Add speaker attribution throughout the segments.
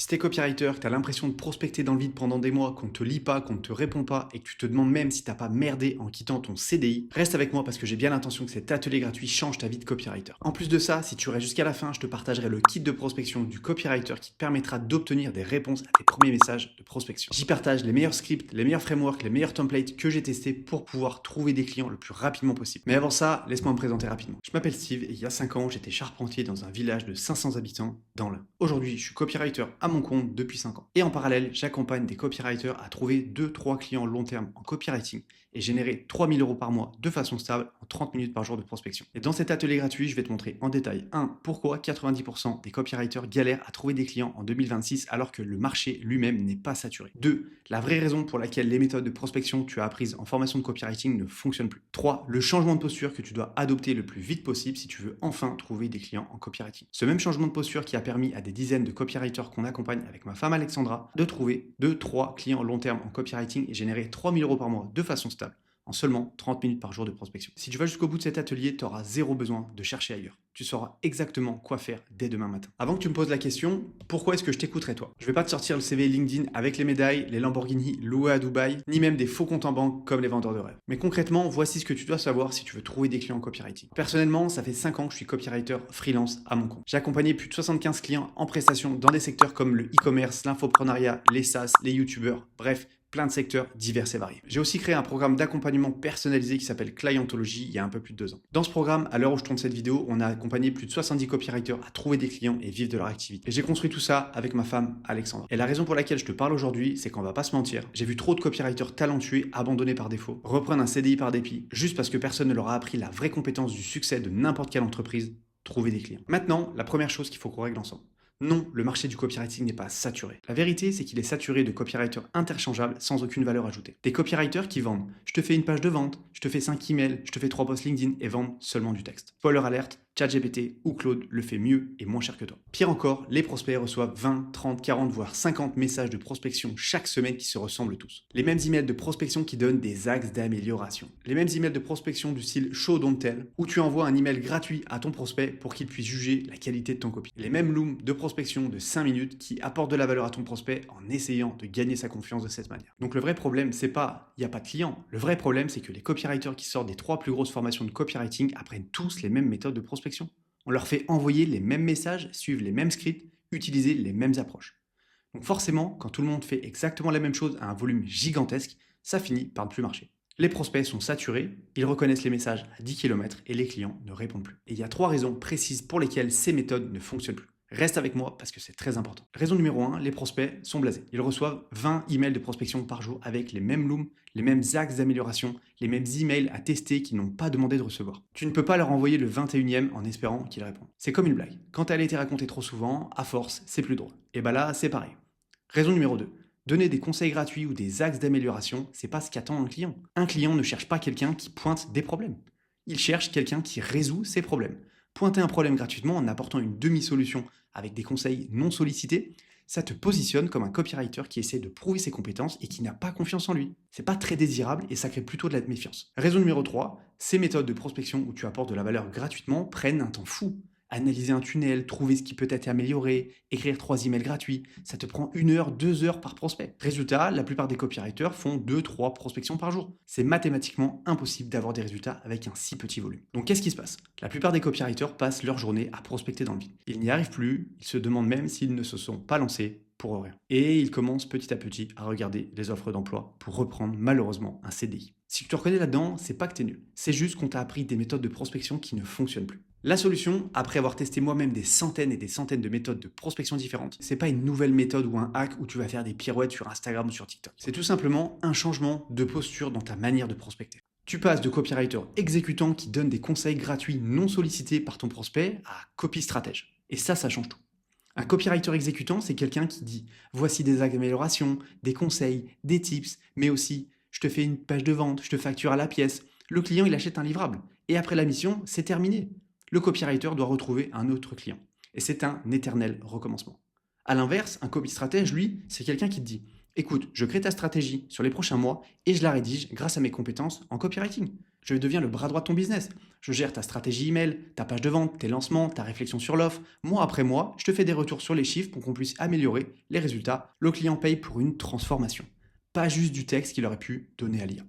Speaker 1: Si t'es copywriter, que t'as l'impression de prospecter dans le vide pendant des mois, qu'on ne te lit pas, qu'on ne te répond pas et que tu te demandes même si t'as pas merdé en quittant ton CDI, reste avec moi parce que j'ai bien l'intention que cet atelier gratuit change ta vie de copywriter. En plus de ça, si tu restes jusqu'à la fin, je te partagerai le kit de prospection du copywriter qui te permettra d'obtenir des réponses à tes premiers messages de prospection. J'y partage les meilleurs scripts, les meilleurs frameworks, les meilleurs templates que j'ai testés pour pouvoir trouver des clients le plus rapidement possible. Mais avant ça, laisse-moi me présenter rapidement. Je m'appelle Steve et il y a 5 ans, j'étais charpentier dans un village de 500 habitants dans l'Ain. Aujourd'hui, je suis copywriter à mon compte depuis 5 ans. Et en parallèle, j'accompagne des copywriters à trouver 2-3 clients long terme en copywriting et générer 3 000 € par mois de façon stable en 30 minutes par jour de prospection. Et dans cet atelier gratuit, je vais te montrer en détail 1. Pourquoi 90% des copywriters galèrent à trouver des clients en 2026 alors que le marché lui-même n'est pas saturé. 2. La vraie raison pour laquelle les méthodes de prospection que tu as apprises en formation de copywriting ne fonctionnent plus. 3. Le changement de posture que tu dois adopter le plus vite possible si tu veux enfin trouver des clients en copywriting. Ce même changement de posture qui a permis à des dizaines de copywriters qu'on accompagne avec ma femme Alexandra de trouver 2-3 clients long terme en copywriting et générer 3 000 € par mois de façon stable en seulement 30 minutes par jour de prospection. Si tu vas jusqu'au bout de cet atelier, tu auras zéro besoin de chercher ailleurs. Tu sauras exactement quoi faire dès demain matin. Avant que tu me poses la question, pourquoi est-ce que je t'écouterais toi? Je vais pas te sortir le CV LinkedIn avec les médailles, les Lamborghini loués à Dubaï, ni même des faux comptes en banque comme les vendeurs de rêves. Mais concrètement, voici ce que tu dois savoir si tu veux trouver des clients en copywriting. Personnellement, ça fait 5 ans que je suis copywriter freelance à mon compte. J'ai accompagné plus de 75 clients en prestation dans des secteurs comme le e-commerce, l'infoprenariat, les SaaS, les youtubeurs, bref, plein de secteurs divers et variés. J'ai aussi créé un programme d'accompagnement personnalisé qui s'appelle Clientology il y a un peu plus de 2 ans. Dans ce programme, à l'heure où je tourne cette vidéo, on a accompagné plus de 70 copywriters à trouver des clients et vivre de leur activité. Et j'ai construit tout ça avec ma femme Alexandra. Et la raison pour laquelle je te parle aujourd'hui, c'est qu'on va pas se mentir, j'ai vu trop de copywriters talentueux abandonnés par défaut, reprendre un CDI par dépit, juste parce que personne ne leur a appris la vraie compétence du succès de n'importe quelle entreprise, trouver des clients. Maintenant, la première chose qu'il faut qu'on règle ensemble. Non, le marché du copywriting n'est pas saturé. La vérité, c'est qu'il est saturé de copywriters interchangeables sans aucune valeur ajoutée. Des copywriters qui vendent je te fais une page de vente, je te fais 5 emails, je te fais 3 posts LinkedIn et vendent seulement du texte. Spoiler alerte, ChatGPT ou Claude le fait mieux et moins cher que toi. Pire encore, les prospects reçoivent 20, 30, 40 voire 50 messages de prospection chaque semaine qui se ressemblent tous. Les mêmes emails de prospection qui donnent des axes d'amélioration. Les mêmes emails de prospection du style show don't tell où tu envoies un email gratuit à ton prospect pour qu'il puisse juger la qualité de ton copie. Les mêmes looms de prospection de 5 minutes qui apportent de la valeur à ton prospect en essayant de gagner sa confiance de cette manière. Donc le vrai problème, c'est pas il n'y a pas de clients. Le vrai problème, c'est que les copywriters qui sortent des 3 plus grosses formations de copywriting apprennent tous les mêmes méthodes de prospection. On leur fait envoyer les mêmes messages, suivre les mêmes scripts, utiliser les mêmes approches. Donc forcément, quand tout le monde fait exactement la même chose à un volume gigantesque, ça finit par ne plus marcher. Les prospects sont saturés, ils reconnaissent les messages à 10 km et les clients ne répondent plus. Et il y a 3 raisons précises pour lesquelles ces méthodes ne fonctionnent plus. Reste avec moi parce que c'est très important. Raison numéro 1, les prospects sont blasés. Ils reçoivent 20 emails de prospection par jour avec les mêmes looms, les mêmes axes d'amélioration, les mêmes emails à tester qu'ils n'ont pas demandé de recevoir. Tu ne peux pas leur envoyer le 21e en espérant qu'ils répondent. C'est comme une blague. Quand elle a été racontée trop souvent, à force, c'est plus drôle. Et bah là, c'est pareil. Raison numéro 2. Donner des conseils gratuits ou des axes d'amélioration, c'est pas ce qu'attend un client. Un client ne cherche pas quelqu'un qui pointe des problèmes. Il cherche quelqu'un qui résout ses problèmes. Pointer un problème gratuitement en apportant une demi-solution avec des conseils non sollicités, ça te positionne comme un copywriter qui essaie de prouver ses compétences et qui n'a pas confiance en lui. C'est pas très désirable et ça crée plutôt de la méfiance. Raison numéro 3, ces méthodes de prospection où tu apportes de la valeur gratuitement prennent un temps fou. Analyser un tunnel, trouver ce qui peut être amélioré, écrire 3 emails gratuits, ça te prend 1 heure, 2 heures par prospect. Résultat, la plupart des copywriters font 2-3 prospections par jour. C'est mathématiquement impossible d'avoir des résultats avec un si petit volume. Donc qu'est-ce qui se passe? La plupart des copywriters passent leur journée à prospecter dans le vide. Ils n'y arrivent plus, ils se demandent même s'ils ne se sont pas lancés pour rien. Et ils commencent petit à petit à regarder les offres d'emploi pour reprendre malheureusement un CDI. Si tu te reconnais là-dedans, c'est pas que t'es nul. C'est juste qu'on t'a appris des méthodes de prospection qui ne fonctionnent plus. La solution, après avoir testé moi-même des centaines et des centaines de méthodes de prospection différentes, c'est pas une nouvelle méthode ou un hack où tu vas faire des pirouettes sur Instagram ou sur TikTok. C'est tout simplement un changement de posture dans ta manière de prospecter. Tu passes de copywriter exécutant qui donne des conseils gratuits non sollicités par ton prospect à copy stratège. Et ça change tout. Un copywriter exécutant, c'est quelqu'un qui dit « Voici des améliorations, des conseils, des tips, mais aussi je te fais une page de vente, je te facture à la pièce. » Le client, il achète un livrable. Et après la mission, c'est terminé. Le copywriter doit retrouver un autre client. Et c'est un éternel recommencement. A l'inverse, un copy stratège, lui, c'est quelqu'un qui te dit « Écoute, je crée ta stratégie sur les prochains mois et je la rédige grâce à mes compétences en copywriting. Je deviens le bras droit de ton business. Je gère ta stratégie email, ta page de vente, tes lancements, ta réflexion sur l'offre. Mois après mois, je te fais des retours sur les chiffres pour qu'on puisse améliorer les résultats. Le client paye pour une transformation. Pas juste du texte qu'il aurait pu donner à l'IA.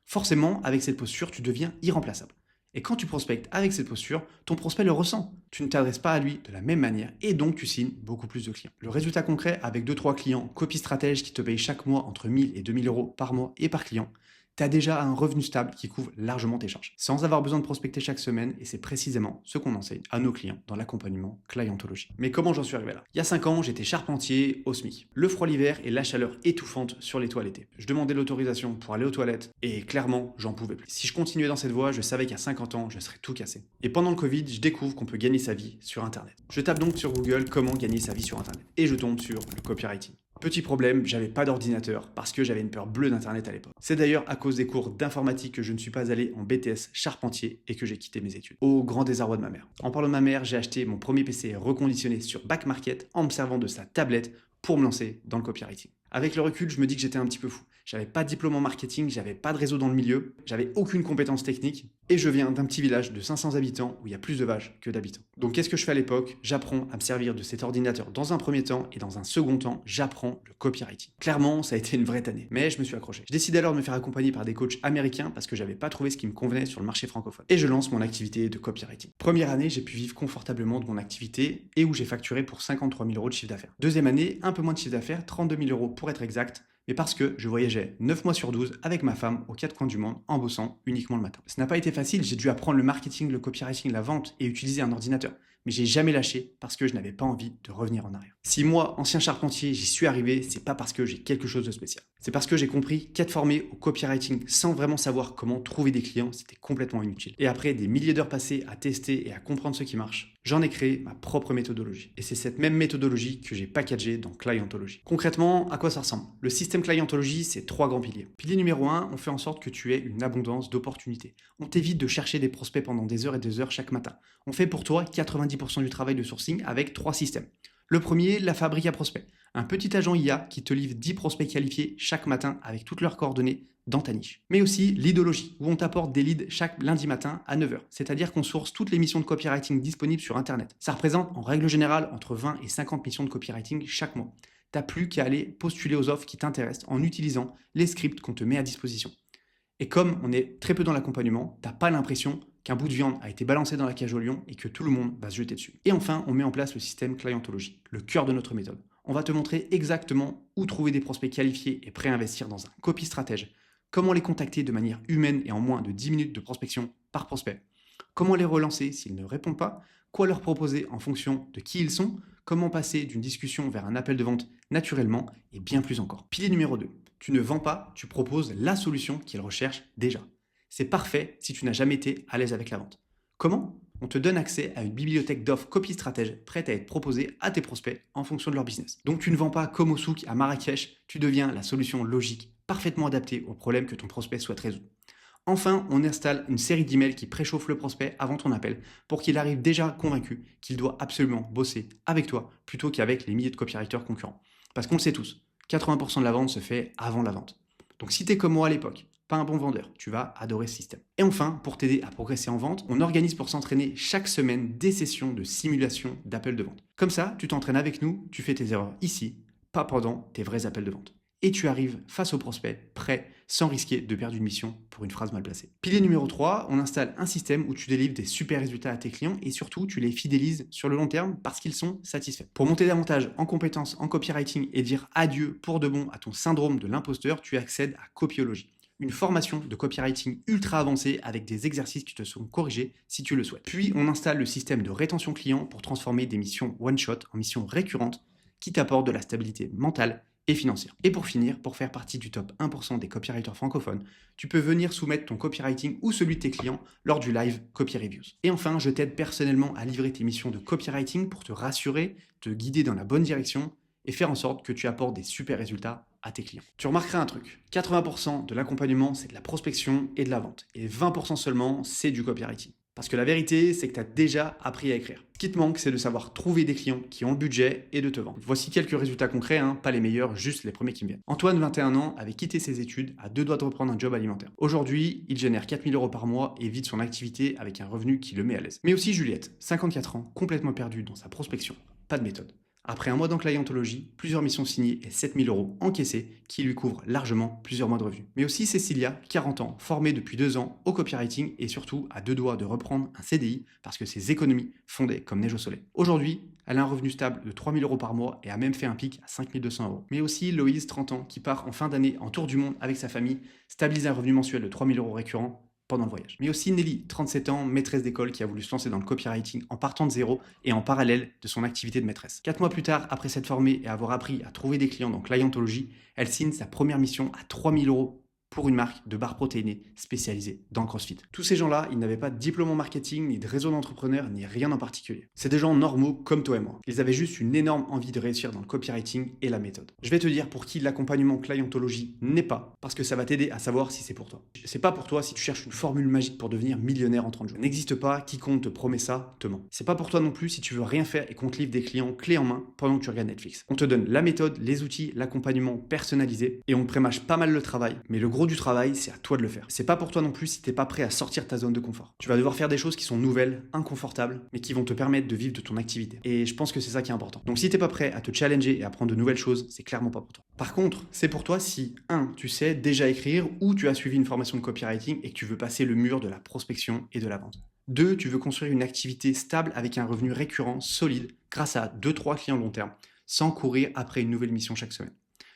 Speaker 1: Forcément, avec cette posture, tu deviens irremplaçable. Et quand tu prospectes avec cette posture, ton prospect le ressent. Tu ne t'adresses pas à lui de la même manière et donc tu signes beaucoup plus de clients. Le résultat concret, avec 2-3 clients copie stratège qui te payent chaque mois entre 1000 et 2000 euros par mois et par client, tu as déjà un revenu stable qui couvre largement tes charges, sans avoir besoin de prospecter chaque semaine, et c'est précisément ce qu'on enseigne à nos clients dans l'accompagnement clientologie. Mais comment j'en suis arrivé là? Il y a 5 ans, j'étais charpentier au SMIC. Le froid l'hiver et la chaleur étouffante sur les toits l'été. Je demandais l'autorisation pour aller aux toilettes, et clairement, j'en pouvais plus. Si je continuais dans cette voie, je savais qu'à 50 ans, je serais tout cassé. Et pendant le Covid, je découvre qu'on peut gagner sa vie sur Internet. Je tape donc sur Google comment gagner sa vie sur Internet, et je tombe sur le copywriting. Petit problème, j'avais pas d'ordinateur parce que j'avais une peur bleue d'Internet à l'époque. C'est d'ailleurs à cause des cours d'informatique que je ne suis pas allé en BTS charpentier et que j'ai quitté mes études. Au grand désarroi de ma mère. En parlant de ma mère, j'ai acheté mon premier PC reconditionné sur Back Market en me servant de sa tablette pour me lancer dans le copywriting. Avec le recul, je me dis que j'étais un petit peu fou. J'avais pas de diplôme en marketing, j'avais pas de réseau dans le milieu, j'avais aucune compétence technique et je viens d'un petit village de 500 habitants où il y a plus de vaches que d'habitants. Donc qu'est-ce que je fais à l'époque? J'apprends à me servir de cet ordinateur dans un premier temps et dans un second temps, j'apprends le copywriting. Clairement, ça a été une vraie année, mais je me suis accroché. Je décide alors de me faire accompagner par des coachs américains parce que j'avais pas trouvé ce qui me convenait sur le marché francophone. Et je lance mon activité de copywriting. Première année, j'ai pu vivre confortablement de mon activité et où j'ai facturé pour 53 000 euros de chiffre d'affaires. Deuxième année, un peu moins de chiffre d'affaires, 32 000 euros pour être exact, mais parce que je voyageais 9 mois sur 12 avec ma femme aux 4 coins du monde en bossant uniquement le matin. Ce n'a pas été facile, j'ai dû apprendre le marketing, le copywriting, la vente et utiliser un ordinateur. Mais j'ai jamais lâché parce que je n'avais pas envie de revenir en arrière. Si moi, ancien charpentier, j'y suis arrivé, c'est pas parce que j'ai quelque chose de spécial. C'est parce que j'ai compris qu'être formé au copywriting sans vraiment savoir comment trouver des clients, c'était complètement inutile. Et après des milliers d'heures passées à tester et à comprendre ce qui marche, j'en ai créé ma propre méthodologie. Et c'est cette même méthodologie que j'ai packagée dans Clientology. Concrètement, à quoi ça ressemble? Le système Clientology, c'est 3 grands piliers. Pilier numéro 1, on fait en sorte que tu aies une abondance d'opportunités. On t'évite de chercher des prospects pendant des heures et des heures chaque matin. On fait pour toi 90% du travail de sourcing avec 3 systèmes. Le premier, la fabrique à prospects. Un petit agent IA qui te livre 10 prospects qualifiés chaque matin avec toutes leurs coordonnées dans ta niche. Mais aussi l'idologie, où on t'apporte des leads chaque lundi matin à 9 h. C'est-à-dire qu'on source toutes les missions de copywriting disponibles sur Internet. Ça représente en règle générale entre 20 et 50 missions de copywriting chaque mois. T'as plus qu'à aller postuler aux offres qui t'intéressent en utilisant les scripts qu'on te met à disposition. Et comme on est très peu dans l'accompagnement, t'as pas l'impression qu'un bout de viande a été balancé dans la cage au lion et que tout le monde va se jeter dessus. Et enfin, on met en place le système Clientology, le cœur de notre méthode. On va te montrer exactement où trouver des prospects qualifiés et prêts à investir dans un copy stratège, comment les contacter de manière humaine et en moins de 10 minutes de prospection par prospect, comment les relancer s'ils ne répondent pas, quoi leur proposer en fonction de qui ils sont, comment passer d'une discussion vers un appel de vente naturellement et bien plus encore. Pilier numéro 2. Tu ne vends pas, tu proposes la solution qu'ils recherchent déjà. C'est parfait si tu n'as jamais été à l'aise avec la vente. Comment? On te donne accès à une bibliothèque d'offres copy stratège prête à être proposée à tes prospects en fonction de leur business. Donc tu ne vends pas comme au souk à Marrakech, tu deviens la solution logique, parfaitement adaptée aux problèmes que ton prospect souhaite résoudre. Enfin, on installe une série d'emails qui préchauffent le prospect avant ton appel pour qu'il arrive déjà convaincu qu'il doit absolument bosser avec toi plutôt qu'avec les milliers de copywriters concurrents. Parce qu'on le sait tous, 80% de la vente se fait avant la vente. Donc si tu es comme moi à l'époque, pas un bon vendeur, tu vas adorer ce système. Et enfin, pour t'aider à progresser en vente, on organise pour s'entraîner chaque semaine des sessions de simulation d'appels de vente. Comme ça, tu t'entraînes avec nous, tu fais tes erreurs ici, pas pendant tes vrais appels de vente. Et tu arrives face au prospect, prêt, sans risquer de perdre une mission pour une phrase mal placée. Pilier numéro 3, on installe un système où tu délivres des super résultats à tes clients et surtout, tu les fidélises sur le long terme parce qu'ils sont satisfaits. Pour monter davantage en compétences en copywriting et dire adieu pour de bon à ton syndrome de l'imposteur, tu accèdes à Copyology, une formation de copywriting ultra avancée avec des exercices qui te seront corrigés si tu le souhaites. Puis, on installe le système de rétention client pour transformer des missions one-shot en missions récurrentes qui t'apportent de la stabilité mentale et financière. Et pour finir, pour faire partie du top 1% des copywriters francophones, tu peux venir soumettre ton copywriting ou celui de tes clients lors du live Copy Reviews. Et enfin, je t'aide personnellement à livrer tes missions de copywriting pour te rassurer, te guider dans la bonne direction et faire en sorte que tu apportes des super résultats à tes clients. Tu remarqueras un truc, 80% de l'accompagnement, c'est de la prospection et de la vente. Et 20% seulement, c'est du copywriting. Parce que la vérité, c'est que tu as déjà appris à écrire. Ce qui te manque, c'est de savoir trouver des clients qui ont le budget et de te vendre. Voici quelques résultats concrets, pas les meilleurs, juste les premiers qui me viennent. Antoine, 21 ans, avait quitté ses études à 2 doigts de reprendre un job alimentaire. Aujourd'hui, il génère 4 000 € par mois et vit de son activité avec un revenu qui le met à l'aise. Mais aussi Juliette, 54 ans, complètement perdue dans sa prospection. Pas de méthode. Après un mois dans clientologie, plusieurs missions signées et 7 000 € encaissés qui lui couvrent largement plusieurs mois de revenus. Mais aussi Cécilia, 40 ans, formée depuis 2 ans au copywriting et surtout à 2 doigts de reprendre un CDI parce que ses économies fondaient comme neige au soleil. Aujourd'hui, elle a un revenu stable de 3 000 € par mois et a même fait un pic à 5 200 €. Mais aussi Loïse, 30 ans, qui part en fin d'année en tour du monde avec sa famille, stabilise un revenu mensuel de 3 000 € récurrents pendant le voyage. Mais aussi Nelly, 37 ans, maîtresse d'école qui a voulu se lancer dans le copywriting en partant de zéro et en parallèle de son activité de maîtresse. 4 mois plus tard, après s'être formée et avoir appris à trouver des clients dans clientologie, elle signe sa première mission à 3 000 € pour une marque de barres protéinées spécialisée dans le CrossFit. Tous ces gens-là, ils n'avaient pas de diplôme en marketing, ni de réseau d'entrepreneurs, ni rien en particulier. C'est des gens normaux comme toi et moi. Ils avaient juste une énorme envie de réussir dans le copywriting et la méthode. Je vais te dire pour qui l'accompagnement clientologie n'est pas, parce que ça va t'aider à savoir si c'est pour toi. C'est pas pour toi si tu cherches une formule magique pour devenir millionnaire en 30 jours. Ça n'existe pas, quiconque te promet ça te ment. C'est pas pour toi non plus si tu veux rien faire et qu'on te livre des clients clés en main pendant que tu regardes Netflix. On te donne la méthode, les outils, l'accompagnement personnalisé et on te prémâche pas mal le travail, mais le gros du travail, c'est à toi de le faire. C'est pas pour toi non plus si t'es pas prêt à sortir de ta zone de confort. Tu vas devoir faire des choses qui sont nouvelles, inconfortables, mais qui vont te permettre de vivre de ton activité. Et je pense que c'est ça qui est important. Donc si t'es pas prêt à te challenger et à apprendre de nouvelles choses, c'est clairement pas pour toi. Par contre, c'est pour toi si 1. Tu sais déjà écrire ou tu as suivi une formation de copywriting et que tu veux passer le mur de la prospection et de la vente. 2. Tu veux construire une activité stable avec un revenu récurrent, solide, grâce à 2-3 clients long terme, sans courir après une nouvelle mission chaque semaine.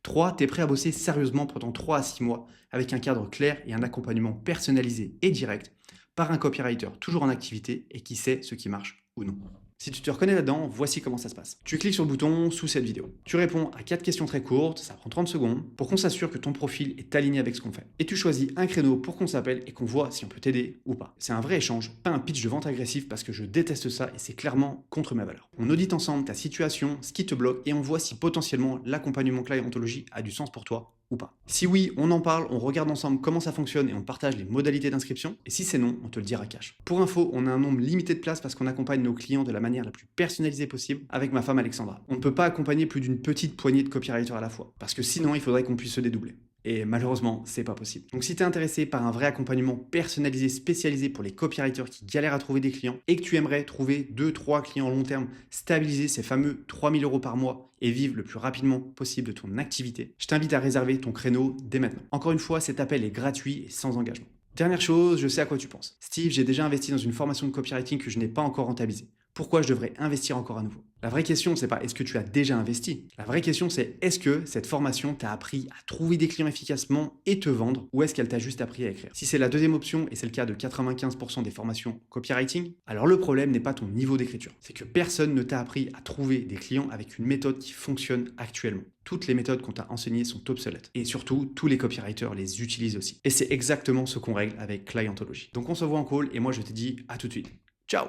Speaker 1: 3. Tu es prêt à bosser sérieusement pendant 3 à 6 mois avec un cadre clair et un accompagnement personnalisé et direct par un copywriter toujours en activité et qui sait ce qui marche ou non. Si tu te reconnais là-dedans, voici comment ça se passe. Tu cliques sur le bouton sous cette vidéo. Tu réponds à 4 questions très courtes, ça prend 30 secondes, pour qu'on s'assure que ton profil est aligné avec ce qu'on fait. Et tu choisis un créneau pour qu'on s'appelle et qu'on voit si on peut t'aider ou pas. C'est un vrai échange, pas un pitch de vente agressif parce que je déteste ça et c'est clairement contre mes valeurs. On audite ensemble ta situation, ce qui te bloque et on voit si potentiellement l'accompagnement clientologie a du sens pour toi ou pas. Si oui, on en parle, on regarde ensemble comment ça fonctionne et on partage les modalités d'inscription. Et si c'est non, on te le dira cash. Pour info, on a un nombre limité de places parce qu'on accompagne nos clients de la manière la plus personnalisée possible avec ma femme Alexandra. On ne peut pas accompagner plus d'une petite poignée de copywriters à la fois parce que sinon, il faudrait qu'on puisse se dédoubler. Et malheureusement, c'est pas possible. Donc si tu es intéressé par un vrai accompagnement personnalisé, spécialisé pour les copywriters qui galèrent à trouver des clients et que tu aimerais trouver 2-3 clients long terme, stabiliser ces fameux 3 000 € par mois et vivre le plus rapidement possible de ton activité, je t'invite à réserver ton créneau dès maintenant. Encore une fois, cet appel est gratuit et sans engagement. Dernière chose, je sais à quoi tu penses. Steve, j'ai déjà investi dans une formation de copywriting que je n'ai pas encore rentabilisée. Pourquoi je devrais investir encore à nouveau? La vraie question, c'est pas est-ce que tu as déjà investi? La vraie question, c'est est-ce que cette formation t'a appris à trouver des clients efficacement et te vendre ou est-ce qu'elle t'a juste appris à écrire? Si c'est la deuxième option, et c'est le cas de 95% des formations copywriting, alors le problème n'est pas ton niveau d'écriture. C'est que personne ne t'a appris à trouver des clients avec une méthode qui fonctionne actuellement. Toutes les méthodes qu'on t'a enseignées sont obsolètes. Et surtout, tous les copywriters les utilisent aussi. Et c'est exactement ce qu'on règle avec Clientology. Donc on se voit en call et moi je te dis à tout de suite. Ciao!